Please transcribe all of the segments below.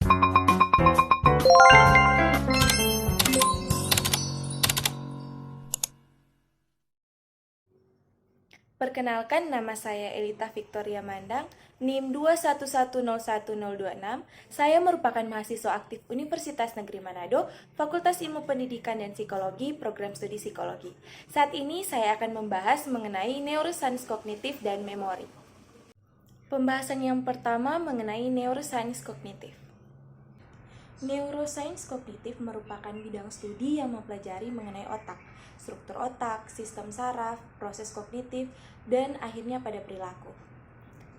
Perkenalkan, nama saya Elita Victoria Mandang, NIM 211011026. Saya merupakan mahasiswa aktif Universitas Negeri Manado, Fakultas Ilmu Pendidikan dan Psikologi, Program Studi Psikologi. Saat ini saya akan membahas mengenai neuroscience kognitif dan memori. Pembahasan yang pertama mengenai neuroscience kognitif. Neuroscience kognitif merupakan bidang studi yang mempelajari mengenai otak, struktur otak, sistem saraf, proses kognitif, dan akhirnya pada perilaku.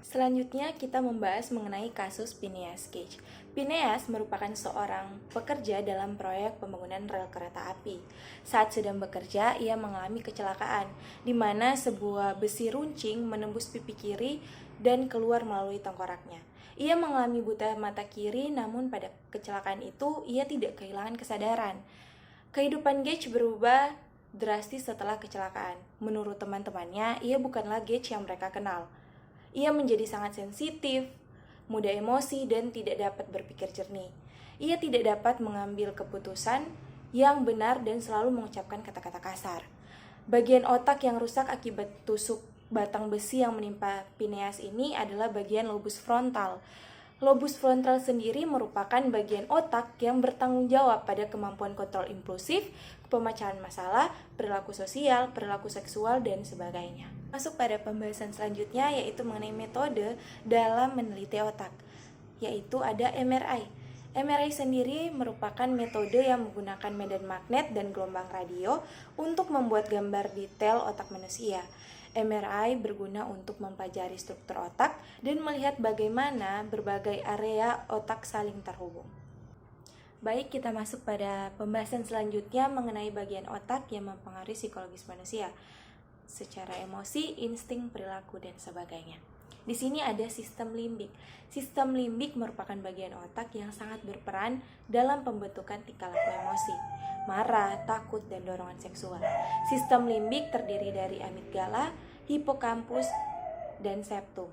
Selanjutnya kita membahas mengenai kasus Phineas Gage. Phineas merupakan seorang pekerja dalam proyek pembangunan rel kereta api. Saat sedang bekerja, ia mengalami kecelakaan, di mana sebuah besi runcing menembus pipi kiri dan keluar melalui tengkoraknya. Ia mengalami buta mata kiri, namun pada kecelakaan itu ia tidak kehilangan kesadaran. Kehidupan Gage berubah drastis setelah kecelakaan. Menurut teman-temannya, ia bukanlah Gage yang mereka kenal. Ia menjadi sangat sensitif, mudah emosi, dan tidak dapat berpikir jernih. Ia tidak dapat mengambil keputusan yang benar dan selalu mengucapkan kata-kata kasar. Bagian otak yang rusak akibat tusuk batang besi yang menimpa Phineas ini adalah bagian lobus frontal. Lobus frontal sendiri merupakan bagian otak yang bertanggung jawab pada kemampuan kontrol impulsif, pemecahan masalah, perilaku sosial, perilaku seksual, dan sebagainya. Masuk pada pembahasan selanjutnya, yaitu mengenai metode dalam meneliti otak, yaitu ada MRI. MRI sendiri merupakan metode yang menggunakan medan magnet dan gelombang radio untuk membuat gambar detail otak manusia. MRI berguna untuk mempelajari struktur otak dan melihat bagaimana berbagai area otak saling terhubung. Baik, kita masuk pada pembahasan selanjutnya mengenai bagian otak yang mempengaruhi psikologis manusia, secara emosi, insting, perilaku, dan sebagainya. Di sini ada sistem limbik. Sistem limbik merupakan bagian otak yang sangat berperan dalam pembentukan tingkah laku emosi, marah, takut, dan dorongan seksual. Sistem limbik terdiri dari amigdala, hipokampus, dan septum.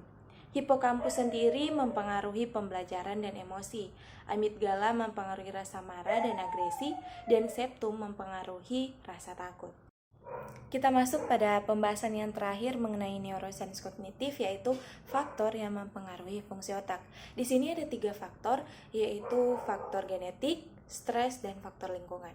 Hipokampus sendiri mempengaruhi pembelajaran dan emosi. Amigdala mempengaruhi rasa marah dan agresi, dan septum mempengaruhi rasa takut. Kita masuk pada pembahasan yang terakhir mengenai neuroscience kognitif, yaitu faktor yang mempengaruhi fungsi otak. Di sini ada 3 faktor, yaitu faktor genetik, stres, dan faktor lingkungan.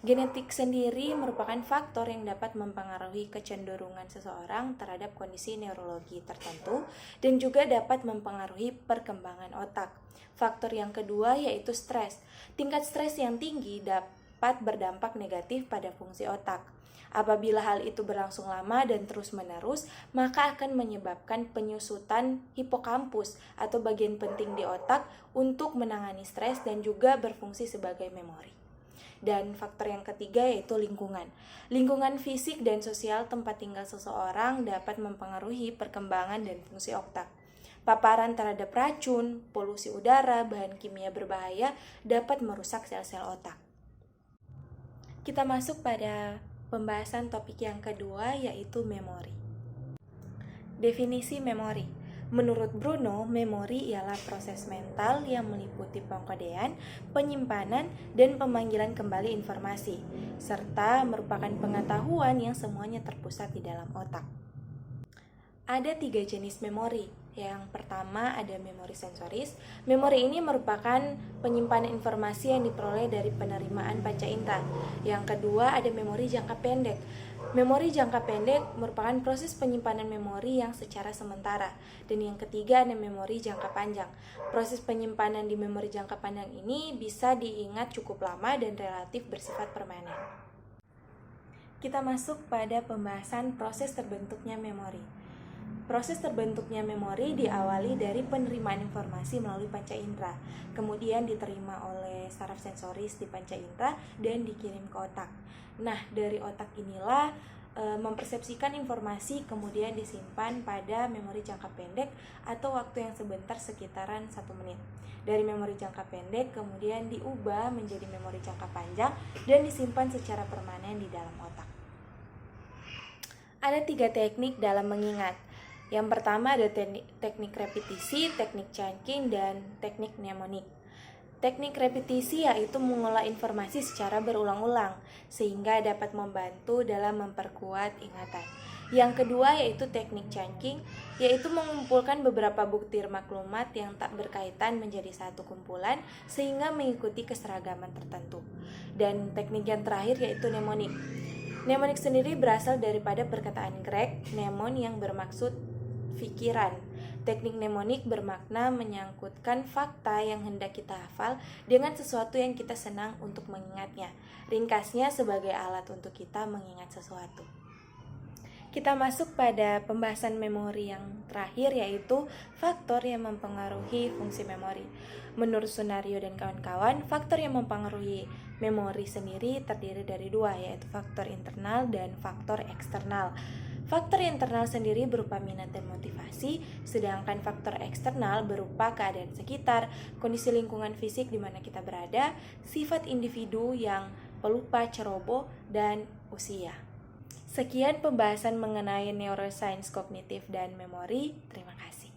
Genetik sendiri merupakan faktor yang dapat mempengaruhi kecenderungan seseorang terhadap kondisi neurologi tertentu dan juga dapat mempengaruhi perkembangan otak. Faktor yang kedua yaitu stres. Tingkat stres yang tinggi dapat berdampak negatif pada fungsi otak. Apabila hal itu berlangsung lama dan terus-menerus, maka akan menyebabkan penyusutan hipokampus atau bagian penting di otak untuk menangani stres dan juga berfungsi sebagai memori. Dan faktor yang ketiga yaitu lingkungan. Lingkungan fisik dan sosial tempat tinggal seseorang dapat mempengaruhi perkembangan dan fungsi otak. Paparan terhadap racun, polusi udara, bahan kimia berbahaya dapat merusak sel-sel otak. Kita masuk pada pembahasan topik yang kedua, yaitu memori. Definisi memori. Menurut Bruno, memori ialah proses mental yang meliputi pengkodean, penyimpanan, dan pemanggilan kembali informasi, serta merupakan pengetahuan yang semuanya terpusat di dalam otak. Ada 3 jenis memori. Yang pertama ada memori sensoris. Memori ini merupakan penyimpanan informasi yang diperoleh dari penerimaan panca indera. Yang kedua ada memori jangka pendek. Memori jangka pendek merupakan proses penyimpanan memori yang secara sementara. Dan yang ketiga ada memori jangka panjang. Proses penyimpanan di memori jangka panjang ini bisa diingat cukup lama dan relatif bersifat permanen. Kita masuk pada pembahasan proses terbentuknya memori. Proses terbentuknya memori diawali dari penerimaan informasi melalui panca indera, kemudian diterima oleh saraf sensoris di panca indera dan dikirim ke otak. Nah, dari otak inilah mempersepsikan informasi kemudian disimpan pada memori jangka pendek atau waktu yang sebentar sekitaran 1 menit. Dari memori jangka pendek kemudian diubah menjadi memori jangka panjang dan disimpan secara permanen di dalam otak. Ada 3 teknik dalam mengingat. Yang pertama ada teknik repetisi, teknik chunking, dan teknik mnemonik. Teknik repetisi yaitu mengolah informasi secara berulang-ulang, sehingga dapat membantu dalam memperkuat ingatan. Yang kedua yaitu teknik chunking, yaitu mengumpulkan beberapa butir maklumat yang tak berkaitan menjadi satu kumpulan sehingga mengikuti keseragaman tertentu. Dan teknik yang terakhir yaitu mnemonik. Mnemonik sendiri berasal daripada perkataan Grek mnemon yang bermaksud pikiran. Teknik mnemonik bermakna menyangkutkan fakta yang hendak kita hafal dengan sesuatu yang kita senang untuk mengingatnya. Ringkasnya sebagai alat untuk kita mengingat sesuatu. Kita masuk pada pembahasan memori yang terakhir, yaitu faktor yang mempengaruhi fungsi memori. Menurut Sunario dan kawan-kawan, faktor yang mempengaruhi memori sendiri terdiri dari dua, yaitu faktor internal dan faktor eksternal. Faktor internal sendiri berupa minat dan motivasi, sedangkan faktor eksternal berupa keadaan sekitar, kondisi lingkungan fisik di mana kita berada, sifat individu yang pelupa, ceroboh, dan usia. Sekian pembahasan mengenai neuroscience kognitif dan memori. Terima kasih.